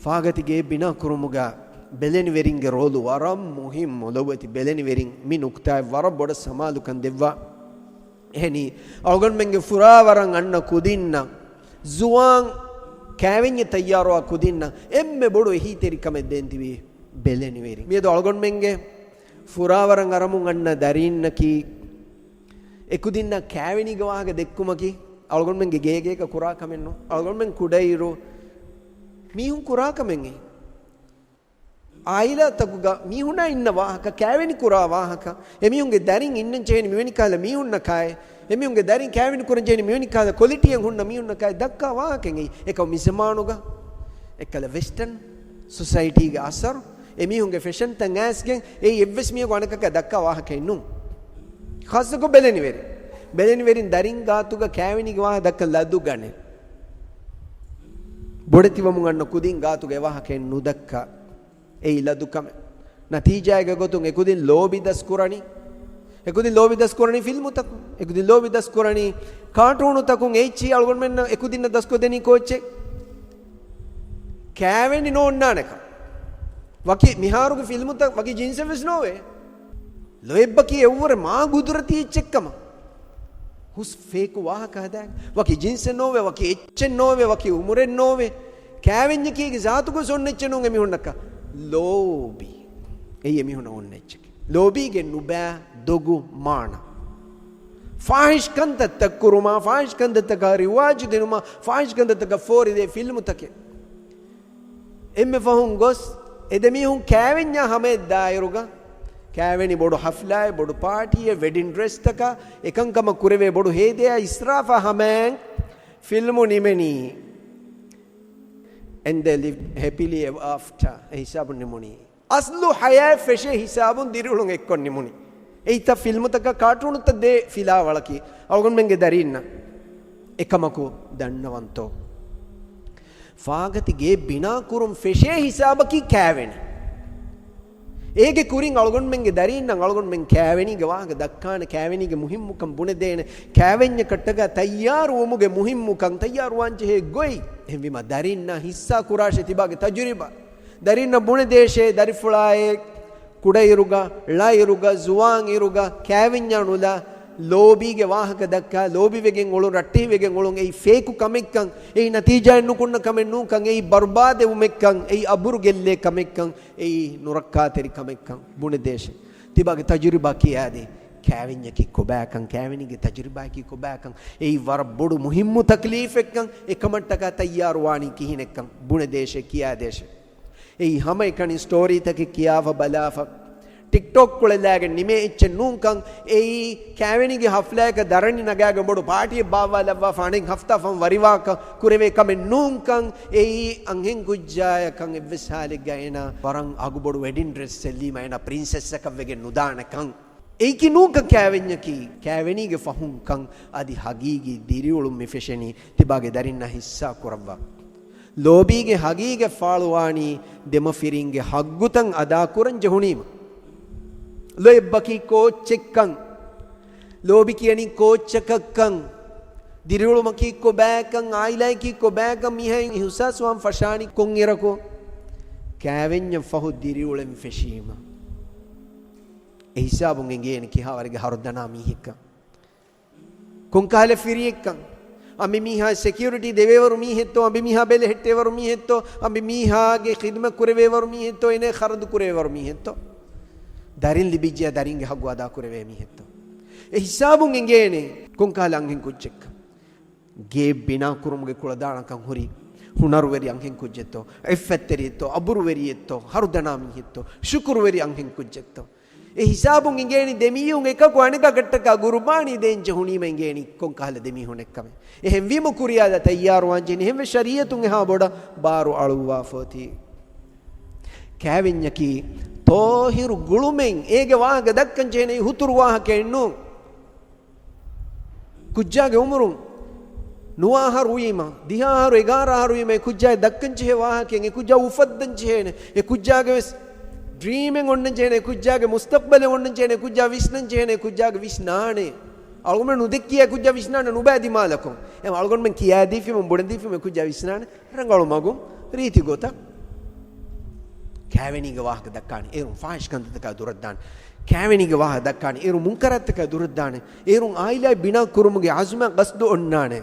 ಫಾಗತಿಗೆ Bina ಕುರುಮುಗ ಬೆಲೆನಿ ವೆರಿಂಗೆ roll ವರಂ ಮುಹಿಂ ಮೊಲವತಿ ಬೆಲೆನಿ wearing ಮಿ ನುಕ್ತಾಯ್ ವರ ಬೊಡ ಸಮಾಲು ಕಂದೆವ್ವ any ಅವಗನ್ ಮೆಂಗೆ ಫುರಾವರಂ ಅಣ್ಣ ಕುದಿನ್ನ Zhuang ಕ್ಯಾವೆಂಗೆ ತಯ್ಯಾರೋ ಆ ಕುದಿನ್ನ ಎಮ್ಮೆ ಬೊಡು ಹೀತೆರಿ ಕಮೆದ್ದೆಂತಿವಿ ಬೆಲೆನಿ ವೆರಿಂಗ್ ಮಿಯದು ಅವಗನ್ ಮೆಂಗೆ ಫುರಾವರಂ ಅರಮುಂ ಅಣ್ಣ ದರಿನ್ನಕಿ ಎಕುದಿನ್ನ ಕ್ಯಾವೆನಿಗೆ ವಾಗ ದೆಕ್ಕುಮಕಿ ಅವಗನ್ ಮೆಂಗೆ ಗೇಗೇಕ ಕುರಾ ಕಮೆನ್ನು ಅವಗನ್ ಮೆಂಗೆ ಕುಡೈರು ಮೀಹುಂ ಕುರಾ ಕಮೆಂಗೆ ಆಯಿಲ ತಗುಗ ಮೀಹುನ ಇನ್ನ ವಾಹಕ ಕ್ಯಾವೆನಿ ಕುರಾ ವಾಹಕ ಎಮಿಹುಂಗೆ ದರಿಂಗ್ ಇನ್ನನ್ ಚೇನಿ ಮಿವೆನಿ ಕಾಲ ಮೀಹುನ್ನ ಕಾಯ್ ಎಮಿಹುಂಗೆ ದರಿಂಗ್ ಕ್ಯಾವೆನಿ ಕುರನ್ ಚೇನಿ ಮಿವೆನಿ ಕಾಲ ಕ್ವಾಲಿಟಿಯಂ ಹುನ್ನ ಮೀಹುನ್ನ ಕಾಯ್ ದಕ್ಕ ವಾಹಕೆಂಗೆ ಏಕ ಮಿಸಮಾನುಗ ಎಕ್ಕಲ ವೆಸ್ಟರ್ನ್ ಸೊಸೈಟಿಗೆ ಅಸರ್ ಎಮಿಹುಂಗೆ ಫ್ಯಾಷನ್ ತಂಗಾಸ್ಗೆ ಏ ಎವ್ವೆಸ್ ಮಿಯಗ ಅನಕಕ ದಕ್ಕ ವಾಹಕ ಇನ್ನು ಖಾಸಕು ಬೆಲೆನಿ ವೆರಿನ್ ದರಿಂಗ್ ಗಾತುಗ ಕ್ಯಾವೆನಿಗೆ ವಾಹ ದಕ್ಕ ಲದ್ದು ಗಣೆ ಬೊಡೆತಿವಮು ಅಣ್ಣ ಕುದಿನ್ ಗಾತುಗೆ ವಾಹಕ ಇನ್ನು ದಕ್ಕ ඒ ඉලදුකම නතිජායක ගොතුන් එකුදින් ලෝබි දස්කුරණි එකුදින් ලෝබි දස්කුරණි ෆිල්ම් උතකු එකුදින් ලෝබි දස්කුරණි කාටූන් උතකුන් එච්චි අලගොන් මෙන්න එකුදින් දස්කො දෙනි කෝච්චේ කෑවෙනි නෝන්නානක වකි මිහාරුගේ ෆිල්ම් උතක වකි ජින්සෙවස් නෝවේ ලොෙබ්බකි එව්වර මා ගුදුරති එච්චෙක්කම හුස් ෆේක් වාහක හදාග වකි ජින්සෙ නෝවේ වකි එච්චෙන් නෝවේ වකි උමුරෙන් නෝවේ කෑවෙන්ජ කීගේ ජාතුක සොන්නෙච්ච නෝන් එමිහුන්නක ලෝබි එයි එමිහුන ඕන්නෙච්චක ලෝබීගෙන් නුබෑ දොගු මාන ෆාහිෂ් කන්දත්ත කුරුමා ෆාහිෂ් කන්දත්තක රිවාජ් දෙනුමා ෆාහිෂ් කන්දත්තක ෆෝරිදේ ෆිල්ම් තක එම්මෙ ෆහුන් ගොස් එදෙමිහුන් කෑවෙන්ඥා හමේ දායරුග කෑවෙනි බොඩු හෆ්ලාය බොඩු පාටිය වෙඩින් ඩ්‍රෙස් තක එකංකම කුරවේ බොඩු හේදයා ඉස්රාෆා හමෑන් ෆිල්මු නිමෙනී and they lived happily ever after hisabun nimuni aslu haya feshe hisabun dirulun ekkon nimuni eita film taka cartoon ta de fila walaki awgon menge darinna ekamaku dannawanto faagati ge bina kurum feshe hisabaki kæveni ege kurin awgon menge darinna awgon men kæveni ge waga dakkana kæveni ge muhimmukam bune dene kævenya kattaga tayyaru omuge muhimmukam tayyaru wanje he goi එවිම දරින්න හිස්සා කුරාෂේ තිබාගේ තජරිබා දරින්න බුණ දේශේ දරිෆුලායේ කුඩයිරුගා ලායිරුගා ජුවාන් ඉරුගා කෑවිඤ්ඤානුලා ලෝබීගේ වාහක දක්කා ලෝබි වෙගෙන් ඔලු රට්ටි වෙගෙන් ඔලුන් ඒ ෆේකු කමෙක්කන් ඒ නතිජා නුකුන්න කමෙන් නුකන් ඒ බර්බාදෙ උමෙක්කන් ඒ අබුරු ගෙල්ලේ කමෙක්කන් ඒ නුරක්කා තෙරි කමෙක්කන් බුණ දේශේ තිබාගේ තජරිබා කියාදී කෑවිඤ්ඤකි කොබෑකන් කෑවිනිගේ තජරිබාකි කොබෑකන් ඒ වර බොඩු මුහිම්මු තක්ලීෆෙක්කන් එකමට්ටක තයාරු වාණි කිහිනෙක්කන් බුණ දේශේ කියා දේශේ ඒ හැම එකනි story තක කියාව බලාව TikTok කුලලාගේ නිමේ එච්ච නුන්කන් ඒ කෑවිනිගේ හෆ්ලායක දරණි නගාගේ බොඩු පාටිය බාවා ලබ්වා ෆාණෙන් හෆ්තා ෆම් වරිවාක කුරවේ කමෙ නුන්කන් ඒ අංහෙන් කුජ්ජායකන් එව්වසාලි ගයනා වරන් අගු බොඩු වෙඩින් ඩ්‍රෙස් සෙල්ලීම එන ප්‍රින්සෙස් එකක් වෙගේ නුදානකන් ඒකි නූක කෑවෙඤ්ඤකි කෑවෙනීගේ ෆහුන්කන් අදි හගීගි දිරියුළුම් මෙෆෙෂනි තිබාගේ දරින්න හිස්සා කුරව්වා ලෝබීගේ හගීගේ ෆාළුවානි දෙමෆිරින්ගේ හග්ගුතන් අදා කුරන් ජහුනීම ලොෙබ්බකි කෝච්චෙක්කන් ලෝබි කියනි කෝච්චකක්කන් දිරියුළුමකි කොබෑකන් ආයිලයිකි කොබෑකන් මිහෙන් හිසස්වම් ෆෂානි කොන් ඉරකෝ කෑවෙඤ්ඤ ෆහු දිරියුළුම් ෆෙෂීම හිසාබුන් ගෙන් කිහවරගේ හරුදනා මීහික්ක කොන්කාලේ ෆිරියෙක්කන් අම්බි මීහා security දෙවේවරු මීහෙත්තෝ අම්බි මීහා බෙල හෙට්ටේවරු මීහෙත්තෝ අම්බි මීහාගේ ඛිදම කුරවේවරු මීහෙත්තෝ ඉනේ ಖರದು කුරවේවරු මීහෙත්තෝ දරින් ලිබිජ්ජා දරින්ගේ හග්ගු අදා කුරවේ මීහෙත්තෝ ඒ හිසාබුන් ගෙන්නේ කොන්කාලන් ගෙන් කුච්චෙක්ක ගේ බිනා කුරුමුගේ කුල දානකන් හොරි ಹುನರು ವೆರಿ ಅಂಹೆಂ ಕುಜ್ಜೆತ್ತೋ ಎಫೆತ್ತರಿಯತ್ತೋ ಅಬುರು ವೆರಿಯತ್ತೋ ಹರುದನಾ ಮೀහෙತ್ತೋ ಶುಕ್ರು ವೆರಿ ಅಂಹೆಂ ಕುಜ್ಜೆತ್ತೋ ඒ හිසාබුන් ඉංගේනි දෙමියුන් එකක අනිකකටක ගුරුබානි දෙන්ජ හුනීම ඉංගේනි කොන් කහල දෙමිහුන් එක්කම එහෙන් විම කුරියාද තයාරු වංජිනි එහෙන් ශරීයතුන් එහා බොඩ බාරු අලුවා ෆෝති කෑවිඤ්ඤකි තෝහිරු ගුළුමෙන් ඒගේ වාහක දක්කන් ජේනේ හුතුරු වාහකෙන්නු කුජ්ජාගේ උමරුන් නුවාහරු වීම දිහාහරු 11 වීම කුජ්ජාගේ දක්කන් ජේ වාහකෙන් ඒ කුජ්ජා උෆද්දන් ජේනේ ඒ කුජ්ජාගේ dreaming ಒಣ್ಣನ್ ಚೇನೆ ಕುಜ್ಜಾಗೆ ಮುಸ್ತಕ್ಬಲೆ ಒಣ್ಣನ್ ಚೇನೆ ಕುಜ್ಜಾ Vishnan ಚೇನೆ ಕುಜ್ಜಾಗೆ ವಿಷ್ಣಾಣೆ algon men udekkiya kujja visnana nubadi malakum em algon men kiya difi men boden difi men kujja visnana rangalu magum riti gota කෑවෙනිගේ වාහක දක්කාන ඒරුම් ෆාහිෂ්කන්තක දුරද්දාන කෑවෙනිගේ වාහ දක්කාන ඒරුම් මුන්කරත්තක දුරද්දාන ඒරුම් ආයිලා බිනා කුරුමුගේ අස්ම ගස්දු ඔන්නානේ